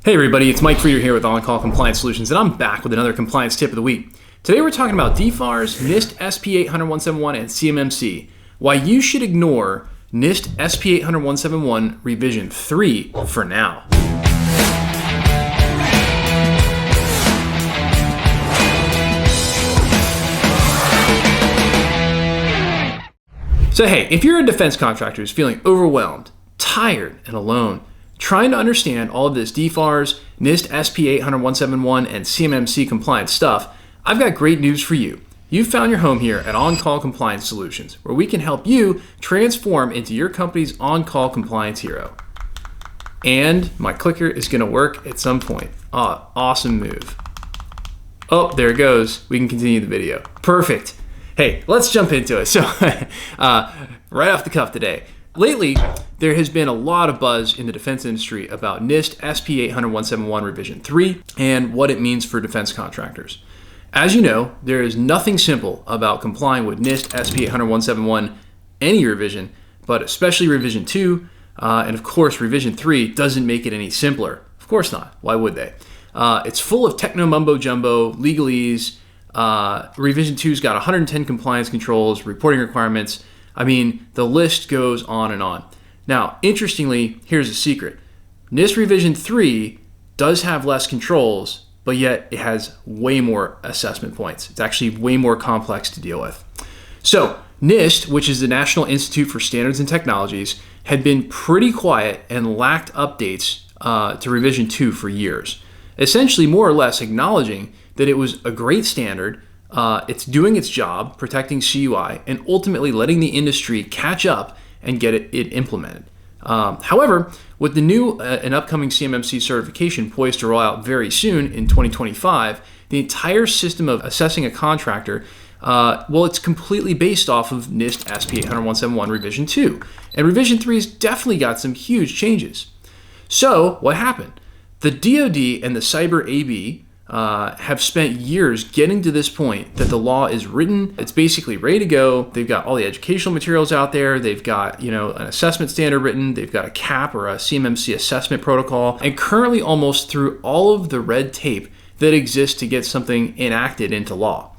Hey everybody, it's Mike Frieder here with On-Call Compliance Solutions, and I'm back with another compliance tip of the week. Today we're talking about DFARS NIST SP 800-171 and CMMC, why you should ignore NIST SP 800-171 Revision 3 for now. So hey, if you're a defense contractor who's feeling overwhelmed, tired, and alone, trying to understand all of this DFARS, NIST SP 800-171, and CMMC compliance stuff, I've got great news for you. You've found your home here at On-Call Compliance Solutions, where we can help you transform into your company's on-call compliance hero. And my clicker is going to work at some point. Awesome move. Oh, there it goes. We can continue the video. Perfect. Hey, let's jump into it. So, right off the cuff today. Lately, there has been a lot of buzz in the defense industry about NIST SP 800-171 Revision 3 and what it means for defense contractors. As you know, there is nothing simple about complying with NIST SP 800-171, any revision, but especially Revision 2, and of course Revision 3 doesn't make it any simpler. Of course not. Why would they? It's full of techno-mumbo-jumbo, legalese. Revision 2's got 110 compliance controls, reporting requirements. I mean, the list goes on and on. Now, interestingly, here's a secret. NIST Revision 3 does have less controls, but yet it has way more assessment points. It's actually way more complex to deal with. So, NIST, which is the National Institute for Standards and Technologies, had been pretty quiet and lacked updates to Revision 2 for years, essentially more or less acknowledging that it was a great standard. It's doing its job, protecting CUI, and ultimately letting the industry catch up and get it implemented. However, with the new and upcoming CMMC certification poised to roll out very soon in 2025, the entire system of assessing a contractor, it's completely based off of NIST SP 800-171 Revision 2. And Revision 3 has definitely got some huge changes. So, what happened? The DoD and the Cyber AB have spent years getting to this point that the law is written. It's basically ready to go. They've got all the educational materials out there. They've got, an assessment standard written. They've got a CAP or a CMMC assessment protocol, and currently almost through all of the red tape that exists to get something enacted into law.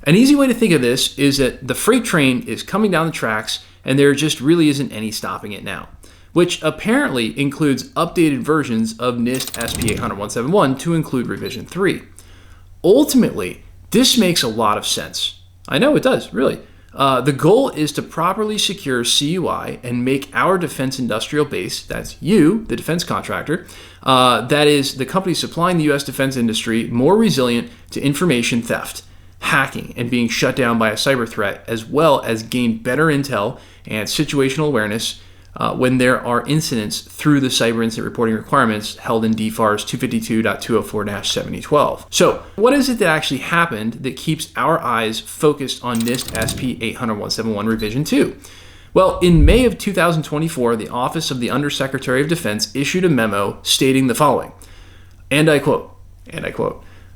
An easy way to think of this is that the freight train is coming down the tracks and there just really isn't any stopping it now, which apparently includes updated versions of NIST SP 800-171 to include Revision 3. Ultimately, this makes a lot of sense. I know it does, really. The goal is to properly secure CUI and make our defense industrial base, that's you, the defense contractor, that is the company supplying the U.S. defense industry, more resilient to information theft, hacking, and being shut down by a cyber threat, as well as gain better intel and situational awareness when there are incidents through the cyber incident reporting requirements held in DFARS 252.204-7012. So, what is it that actually happened that keeps our eyes focused on NIST SP 800-171 Revision 2? Well, in May of 2024, the Office of the Undersecretary of Defense issued a memo stating the following, and I quote,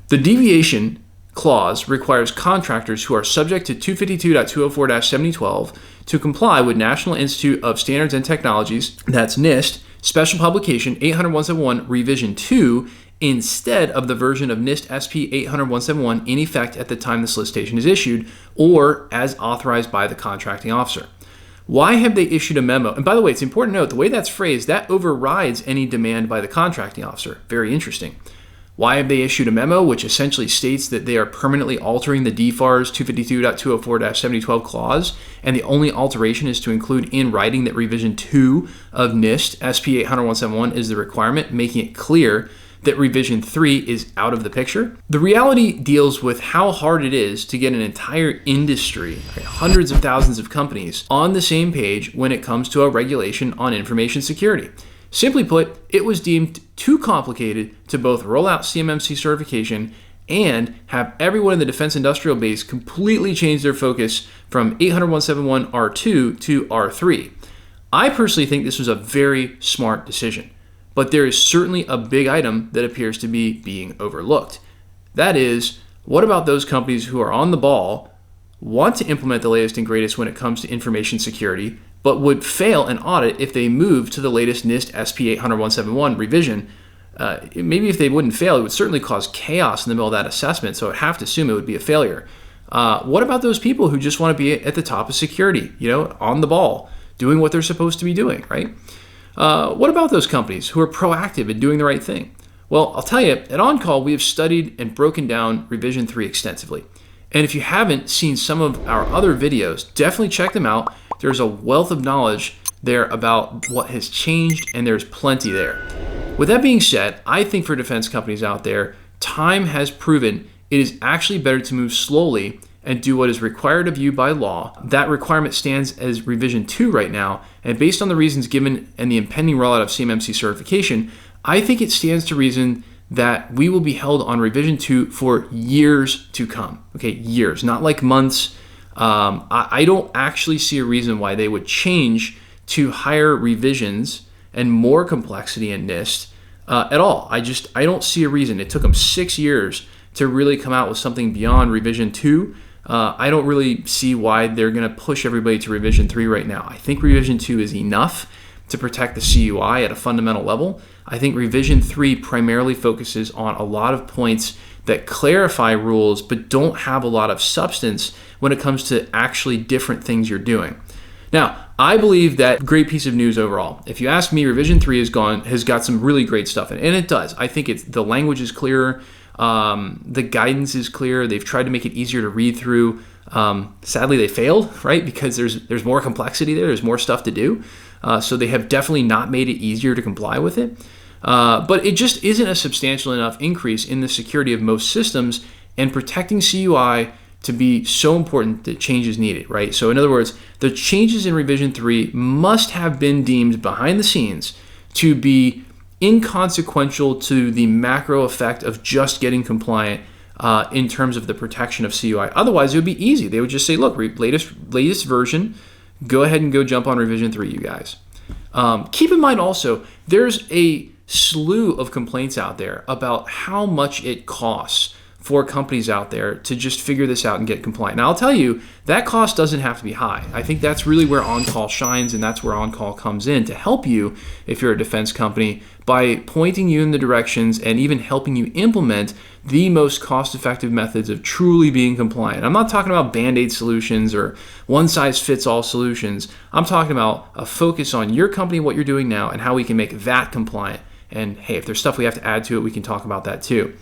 "The deviation clause requires contractors who are subject to 252.204-7012 to comply with National Institute of Standards and Technologies, that's NIST, Special Publication 800-171 Revision 2, instead of the version of NIST SP 800-171 in effect at the time the solicitation is issued, or as authorized by the contracting officer." Why have they issued a memo? And by the way, it's important to note, the way that's phrased, that overrides any demand by the contracting officer. Very interesting. Why have they issued a memo which essentially states that they are permanently altering the DFARS 252.204-7012 clause, and the only alteration is to include in writing that Revision 2 of NIST SP 800-171 is the requirement, making it clear that Revision 3 is out of the picture? The reality deals with how hard it is to get an entire industry, hundreds of thousands of companies, on the same page when it comes to a regulation on information security. Simply put, it was deemed too complicated to both roll out CMMC certification and have everyone in the defense industrial base completely change their focus from 800-171 R2 to R3. I personally think this was a very smart decision, but there is certainly a big item that appears to be being overlooked. That is, what about those companies who are on the ball, want to implement the latest and greatest when it comes to information security, but would fail an audit if they move to the latest NIST SP 800-171 revision maybe if they wouldn't fail, it would certainly cause chaos in the middle of that assessment. So I'd have to assume it would be a failure. What about those people who just want to be at the top of security, on the ball, doing what they're supposed to be doing, right? What about those companies who are proactive in doing the right thing? Well, I'll tell you, at OnCall, we have studied and broken down Revision 3 extensively. And if you haven't seen some of our other videos, definitely check them out. There's a wealth of knowledge there about what has changed, and there's plenty there. With that being said, I think for defense companies out there, time has proven it is actually better to move slowly and do what is required of you by law. That requirement stands as Revision 2 right now, and based on the reasons given and the impending rollout of CMMC certification, I think it stands to reason that we will be held on Revision 2 for years to come. Okay, years, not like months. I don't actually see a reason why they would change to higher revisions and more complexity in NIST at all. I don't see a reason. It took them 6 years to really come out with something beyond Revision 2. I don't really see why they're going to push everybody to Revision 3 right now. I think Revision 2 is enough to protect the CUI at a fundamental level. I think Revision 3 primarily focuses on a lot of points that clarify rules but don't have a lot of substance when it comes to actually different things you're doing. Now, I believe that great piece of news overall. If you ask me, Revision 3 has got some really great stuff in it, and it does. I think the language is clearer, the guidance is clear. They've tried to make it easier to read through. Sadly, they failed, right? Because there's more complexity there. There's more stuff to do. So they have definitely not made it easier to comply with it. But it just isn't a substantial enough increase in the security of most systems, and protecting CUI to be so important that change is needed, right? So in other words, the changes in Revision 3 must have been deemed behind the scenes to be inconsequential to the macro effect of just getting compliant in terms of the protection of CUI. Otherwise, it would be easy. They would just say, look, latest version, go ahead and go jump on Revision 3, you guys. Keep in mind also, there's a slew of complaints out there about how much it costs for companies out there to just figure this out and get compliant. Now, I'll tell you, that cost doesn't have to be high. I think that's really where OnCall shines, and that's where OnCall comes in to help you if you're a defense company by pointing you in the directions and even helping you implement the most cost-effective methods of truly being compliant. I'm not talking about Band-Aid solutions or one-size-fits-all solutions. I'm talking about a focus on your company, what you're doing now, and how we can make that compliant. And hey, if there's stuff we have to add to it, we can talk about that too.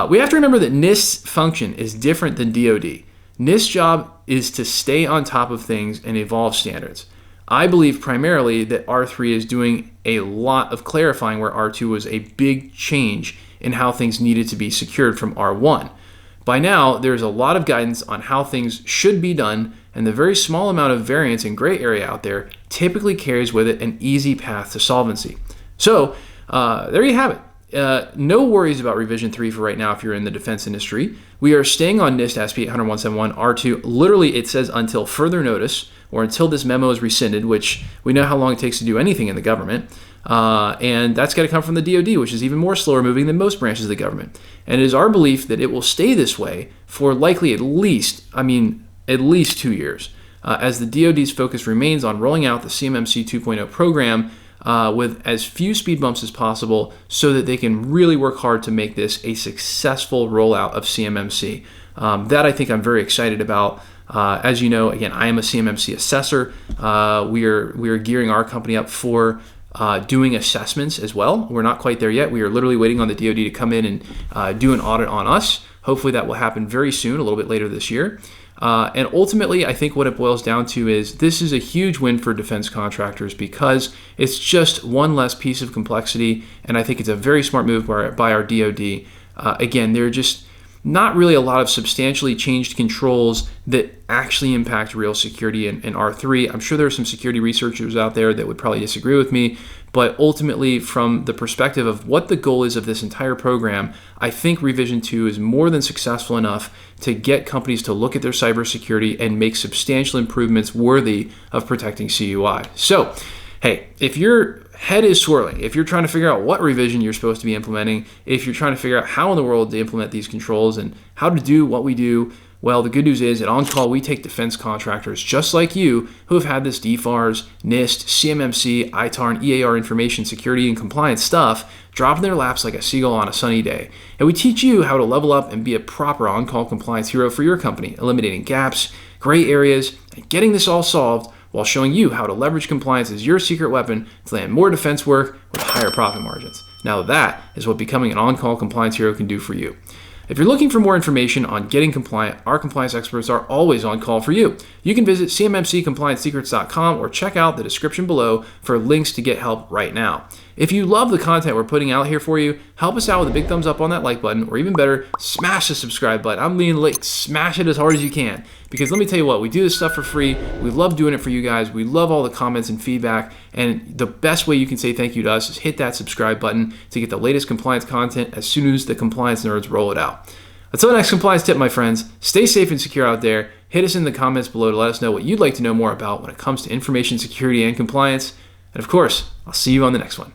We have to remember that NIST's function is different than DoD. NIST's job is to stay on top of things and evolve standards. I believe primarily that R3 is doing a lot of clarifying where R2 was a big change in how things needed to be secured from R1. By now, there's a lot of guidance on how things should be done, and the very small amount of variance and gray area out there typically carries with it an easy path to solvency. So there you have it. No worries about Revision 3 for right now if you're in the defense industry. We are staying on NIST SP 80171 R2. Literally, it says until further notice, or until this memo is rescinded, which we know how long it takes to do anything in the government. And that's got to come from the DoD, which is even more slower moving than most branches of the government. And it is our belief that it will stay this way for likely at least 2 years, as the DoD's focus remains on rolling out the CMMC 2.0 program with as few speed bumps as possible so that they can really work hard to make this a successful rollout of CMMC. That I think I'm very excited about. As you know, again, I am a CMMC assessor. We are gearing our company up for doing assessments as well. We're not quite there yet. We are literally waiting on the DoD to come in and do an audit on us. Hopefully that will happen very soon, a little bit later this year. And ultimately, I think what it boils down to is this is a huge win for defense contractors because it's just one less piece of complexity, and I think it's a very smart move by our DoD. Again, there are just not really a lot of substantially changed controls that actually impact real security in R3. I'm sure there are some security researchers out there that would probably disagree with me, but ultimately, from the perspective of what the goal is of this entire program, I think Revision 2 is more than successful enough to get companies to look at their cybersecurity and make substantial improvements worthy of protecting CUI. So, hey, if your head is swirling, if you're trying to figure out what revision you're supposed to be implementing, if you're trying to figure out how in the world to implement these controls and how to do what we do, Well, the good news is at On Call, we take defense contractors just like you who have had this DFARS, NIST, CMMC, ITAR, and EAR information security and compliance stuff drop in their laps like a seagull on a sunny day. And we teach you how to level up and be a proper on-call compliance hero for your company, eliminating gaps, gray areas, and getting this all solved while showing you how to leverage compliance as your secret weapon to land more defense work with higher profit margins. Now that is what becoming an on-call compliance hero can do for you. If you're looking for more information on getting compliant, our compliance experts are always on call for you. You can visit cmmccompliancesecrets.com or check out the description below for links to get help right now. If you love the content we're putting out here for you, help us out with a big thumbs up on that like button, or even better, smash the subscribe button. I'm leaning late, smash it as hard as you can. Because let me tell you what, we do this stuff for free. We love doing it for you guys. We love all the comments and feedback. And the best way you can say thank you to us is hit that subscribe button to get the latest compliance content as soon as the compliance nerds roll it out. Until the next compliance tip, my friends, stay safe and secure out there. Hit us in the comments below to let us know what you'd like to know more about when it comes to information security and compliance. And of course, I'll see you on the next one.